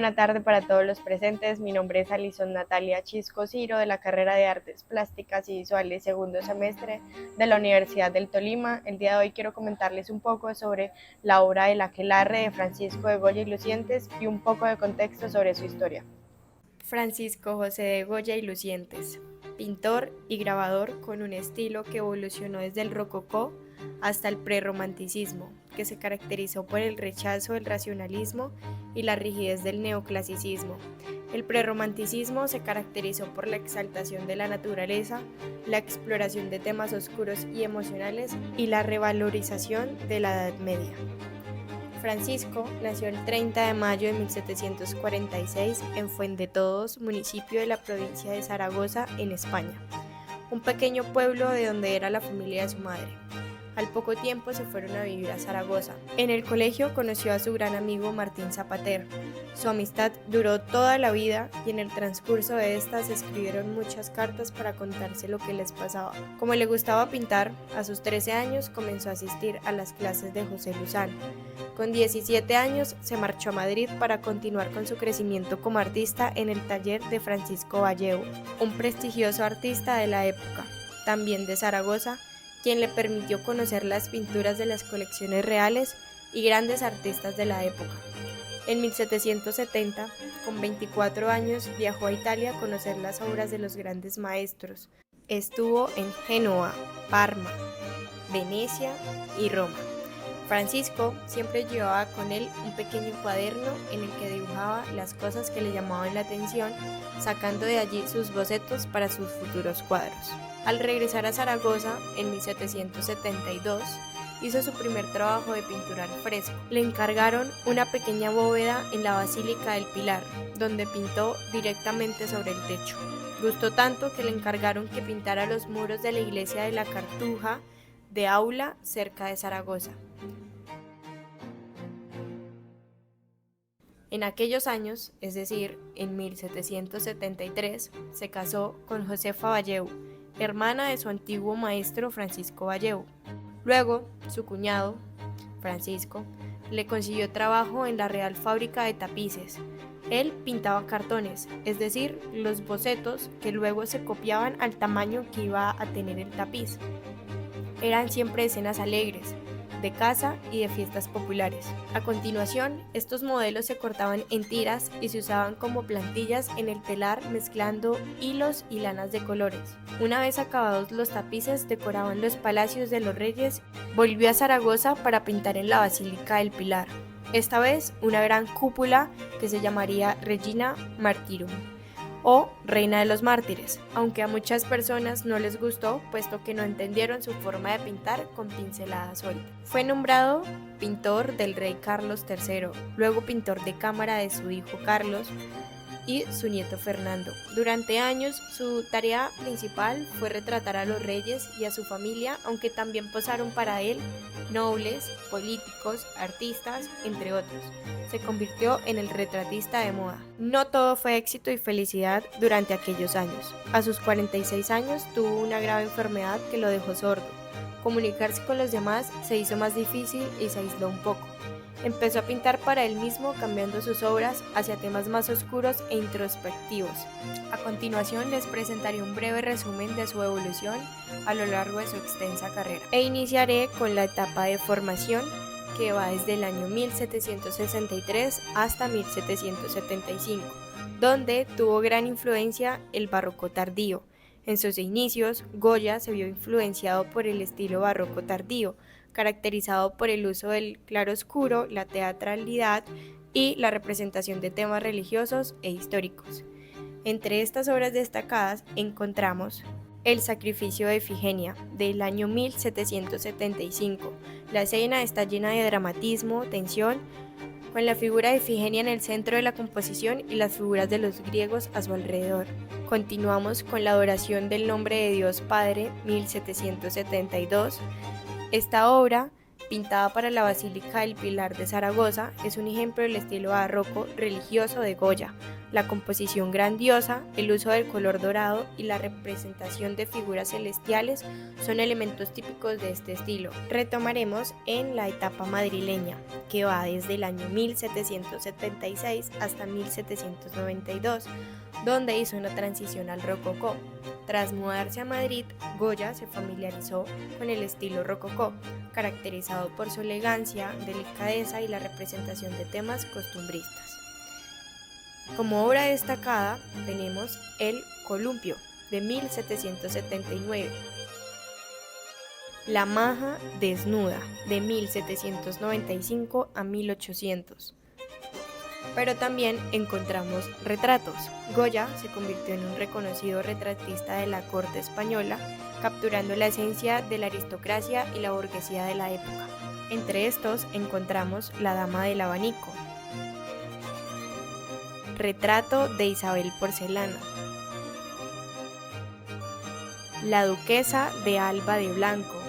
Buena tarde para todos los presentes. Mi nombre es Alison Natalia Chisco Ciro, de la carrera de Artes Plásticas y Visuales, segundo semestre de la Universidad del Tolima. El día de hoy quiero comentarles un poco sobre la obra del aquelarre de Francisco de Goya y Lucientes y un poco de contexto sobre su historia. Francisco José de Goya y Lucientes, pintor y grabador con un estilo que evolucionó desde el rococó hasta el prerromanticismo, que se caracterizó por el rechazo del racionalismo y la rigidez del neoclasicismo. El prerromanticismo se caracterizó por la exaltación de la naturaleza, la exploración de temas oscuros y emocionales y la revalorización de la Edad Media. Francisco nació el 30 de mayo de 1746 en Fuendetodos, municipio de la provincia de Zaragoza, en España, un pequeño pueblo de donde era la familia de su madre. Al poco tiempo se fueron a vivir a Zaragoza. En el colegio conoció a su gran amigo Martín Zapater. Su amistad duró toda la vida y en el transcurso de esta se escribieron muchas cartas para contarse lo que les pasaba. Como le gustaba pintar, a sus 13 años comenzó a asistir a las clases de José Luzán. Con 17 años se marchó a Madrid para continuar con su crecimiento como artista en el taller de Francisco Valleu, un prestigioso artista de la época, también de Zaragoza, quien le permitió conocer las pinturas de las colecciones reales y grandes artistas de la época. En 1770, con 24 años, viajó a Italia a conocer las obras de los grandes maestros. Estuvo en Génova, Parma, Venecia y Roma. Francisco siempre llevaba con él un pequeño cuaderno en el que dibujaba las cosas que le llamaban la atención, sacando de allí sus bocetos para sus futuros cuadros. Al regresar a Zaragoza en 1772, hizo su primer trabajo de pintura al fresco. Le encargaron una pequeña bóveda en la Basílica del Pilar, donde pintó directamente sobre el techo. Gustó tanto que le encargaron que pintara los muros de la iglesia de la Cartuja de Aula, cerca de Zaragoza. En aquellos años, es decir, en 1773, se casó con Josefa Valleu, hermana de su antiguo maestro Francisco Valleu. Luego, su cuñado, Francisco, le consiguió trabajo en la Real Fábrica de Tapices. Él pintaba cartones, es decir, los bocetos que luego se copiaban al tamaño que iba a tener el tapiz. Eran siempre escenas alegres, de caza y de fiestas populares. A continuación, estos modelos se cortaban en tiras y se usaban como plantillas en el telar mezclando hilos y lanas de colores. Una vez acabados los tapices, decoraban los palacios de los reyes. Volvió a Zaragoza para pintar en la Basílica del Pilar, esta vez una gran cúpula que se llamaría Regina Martyrum, o Reina de los Mártires, aunque a muchas personas no les gustó, puesto que no entendieron su forma de pintar con pinceladas sueltas. Fue nombrado pintor del rey Carlos III, luego pintor de cámara de su hijo Carlos y su nieto Fernando. Durante años, su tarea principal fue retratar a los reyes y a su familia, aunque también posaron para él nobles, políticos, artistas, entre otros. Se convirtió en el retratista de moda. No todo fue éxito y felicidad durante aquellos años. A sus 46 años tuvo una grave enfermedad que lo dejó sordo. Comunicarse con los demás se hizo más difícil y se aisló un poco. Empezó a pintar para él mismo, cambiando sus obras hacia temas más oscuros e introspectivos. A continuación les presentaré un breve resumen de su evolución a lo largo de su extensa carrera. Iniciaré con la etapa de formación, que va desde el año 1763 hasta 1775, donde tuvo gran influencia el barroco tardío. En sus inicios, Goya se vio influenciado por el estilo barroco tardío, caracterizado por el uso del claroscuro, la teatralidad y la representación de temas religiosos e históricos. Entre estas obras destacadas encontramos El sacrificio de Ifigenia, del año 1775. La escena está llena de dramatismo, tensión, con la figura de Ifigenia en el centro de la composición y las figuras de los griegos a su alrededor. Continuamos con la adoración del nombre de Dios Padre, 1772. Esta obra, pintada para la Basílica del Pilar de Zaragoza, es un ejemplo del estilo barroco religioso de Goya, La composición grandiosa, el uso del color dorado y la representación de figuras celestiales son elementos típicos de este estilo. Retomaremos en la etapa madrileña, que va desde el año 1776 hasta 1792, donde hizo una transición al rococó. Tras mudarse a Madrid, Goya se familiarizó con el estilo rococó, caracterizado por su elegancia, delicadeza y la representación de temas costumbristas. Como obra destacada tenemos El Columpio, de 1779, La Maja Desnuda, de 1795 a 1800. Pero también encontramos retratos. Goya se convirtió en un reconocido retratista de la corte española, capturando la esencia de la aristocracia y la burguesía de la época. Entre estos encontramos La Dama del Abanico, Retrato de Isabel Porcelana, La Duquesa de Alba de Blanco,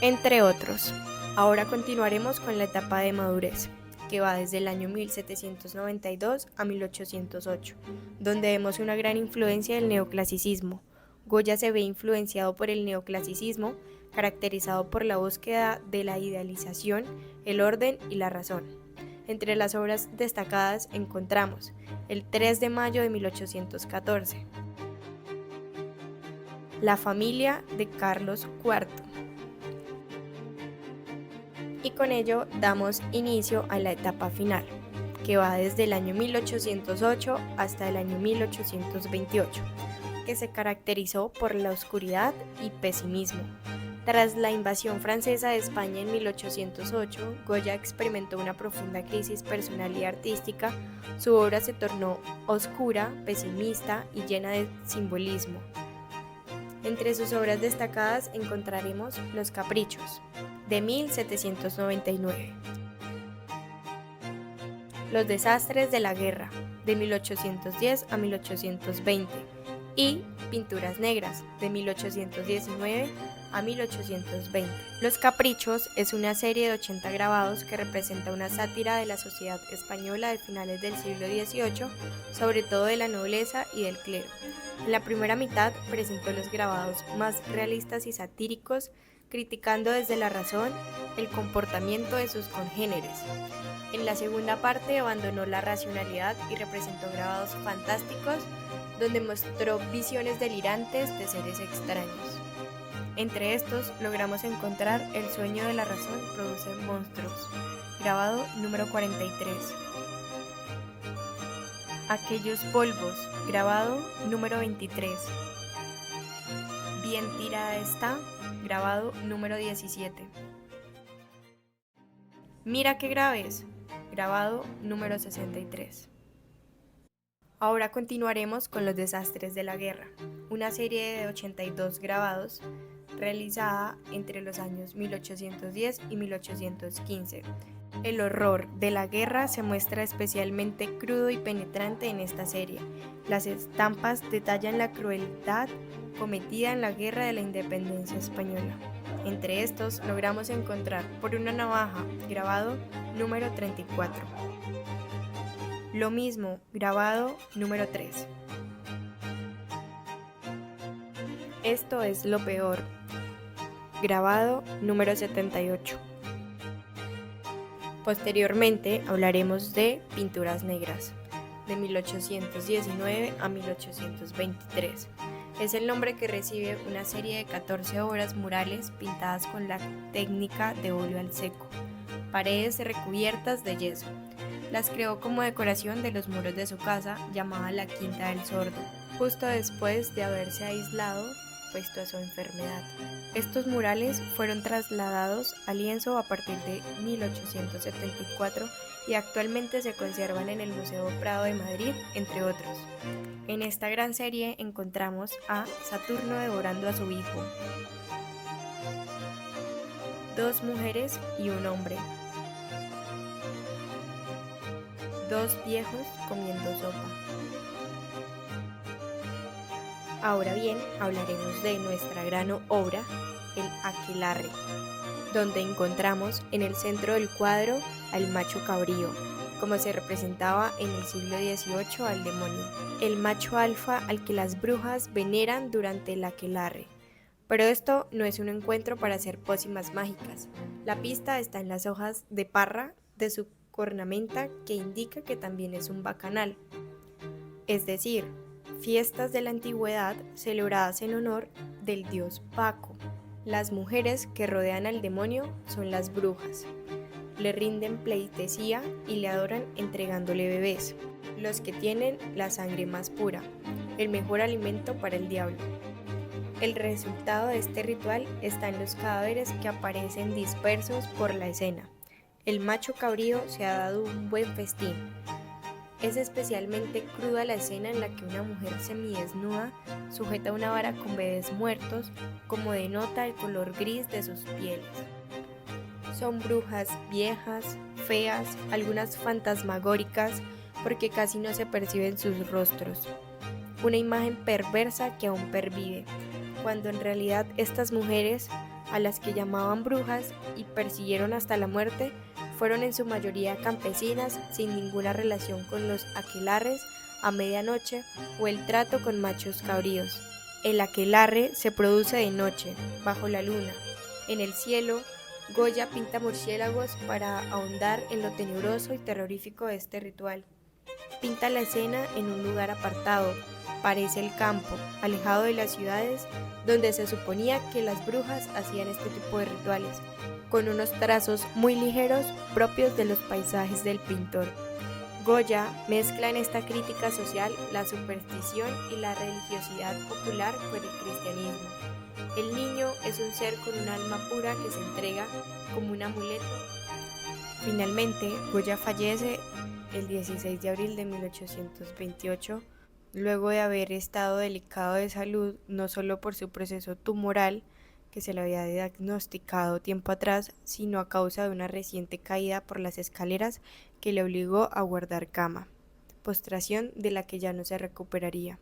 entre otros. Ahora continuaremos con la etapa de madurez, que va desde el año 1792 a 1808, donde vemos una gran influencia del neoclasicismo. Goya se ve influenciado por el neoclasicismo, caracterizado por la búsqueda de la idealización, el orden y la razón. Entre las obras destacadas encontramos El 3 de mayo de 1814, La familia de Carlos IV. Y con ello damos inicio a la etapa final, que va desde el año 1808 hasta el año 1828, que se caracterizó por la oscuridad y pesimismo. Tras la invasión francesa de España en 1808, Goya experimentó una profunda crisis personal y artística. Su obra se tornó oscura, pesimista y llena de simbolismo. Entre sus obras destacadas encontraremos Los Caprichos, de 1799, Los desastres de la guerra, de 1810 a 1820, y Pinturas negras, de 1819 a 1820. Los Caprichos es una serie de 80 grabados que representa una sátira de la sociedad española de finales del siglo XVIII, sobre todo de la nobleza y del clero. En la primera mitad presentó los grabados más realistas y satíricos, criticando desde la razón el comportamiento de sus congéneres. En la segunda parte abandonó la racionalidad y representó grabados fantásticos, donde mostró visiones delirantes de seres extraños. Entre estos logramos encontrar El sueño de la razón produce monstruos, grabado número 43. Aquellos polvos, grabado número 23. Bien tirada está, grabado número 17. Mira qué graves, grabado número 63. Ahora continuaremos con Los desastres de la guerra, una serie de 82 grabados realizada entre los años 1810 y 1815. El horror de la guerra se muestra especialmente crudo y penetrante en esta serie. Las estampas detallan la crueldad cometida en la Guerra de la Independencia Española. Entre estos logramos encontrar Por una navaja, grabado número 34. Lo mismo, grabado número 3. Esto es lo peor, grabado número 78. Posteriormente hablaremos de Pinturas negras, de 1819 a 1823. Es el nombre que recibe una serie de 14 obras murales pintadas con la técnica de óleo al seco, paredes recubiertas de yeso. Las creó como decoración de los muros de su casa, llamada la Quinta del Sordo, justo después de haberse aislado puesto a su enfermedad. Estos murales fueron trasladados al lienzo a partir de 1874 y actualmente se conservan en el Museo Prado de Madrid, entre otros. En esta gran serie encontramos a Saturno devorando a su hijo, dos mujeres y un hombre, dos viejos comiendo sopa. Ahora bien, hablaremos de nuestra gran obra, el Aquelarre, donde encontramos en el centro del cuadro al macho cabrío, como se representaba en el siglo XVIII al demonio, el macho alfa al que las brujas veneran durante el aquelarre. Pero esto no es un encuentro para hacer pócimas mágicas. La pista está en las hojas de parra de su cornamenta, que indica que también es un bacanal. Es decir, fiestas de la antigüedad celebradas en honor del dios Baco. Las mujeres que rodean al demonio son las brujas. Le rinden pleitesía y le adoran entregándole bebés, los que tienen la sangre más pura, el mejor alimento para el diablo. El resultado de este ritual está en los cadáveres que aparecen dispersos por la escena. El macho cabrío se ha dado un buen festín. Es especialmente cruda la escena en la que una mujer semidesnuda sujeta una vara con bebés muertos, como denota el color gris de sus pieles. Son brujas viejas, feas, algunas fantasmagóricas, porque casi no se perciben sus rostros. Una imagen perversa que aún pervive, cuando en realidad estas mujeres, a las que llamaban brujas y persiguieron hasta la muerte, fueron en su mayoría campesinas sin ninguna relación con los aquelarres a medianoche o el trato con machos cabríos. El aquelarre se produce de noche, bajo la luna. En el cielo, Goya pinta murciélagos para ahondar en lo tenebroso y terrorífico de este ritual. Pinta la escena en un lugar apartado, parece el campo, alejado de las ciudades, donde se suponía que las brujas hacían este tipo de rituales, con unos trazos muy ligeros propios de los paisajes del pintor. Goya mezcla en esta crítica social la superstición y la religiosidad popular con el cristianismo. El niño es un ser con un alma pura que se entrega como un amuleto. Finalmente, Goya fallece el 16 de abril de 1828, luego de haber estado delicado de salud, no solo por su proceso tumoral, que se le había diagnosticado tiempo atrás, sino a causa de una reciente caída por las escaleras que le obligó a guardar cama, postración de la que ya no se recuperaría.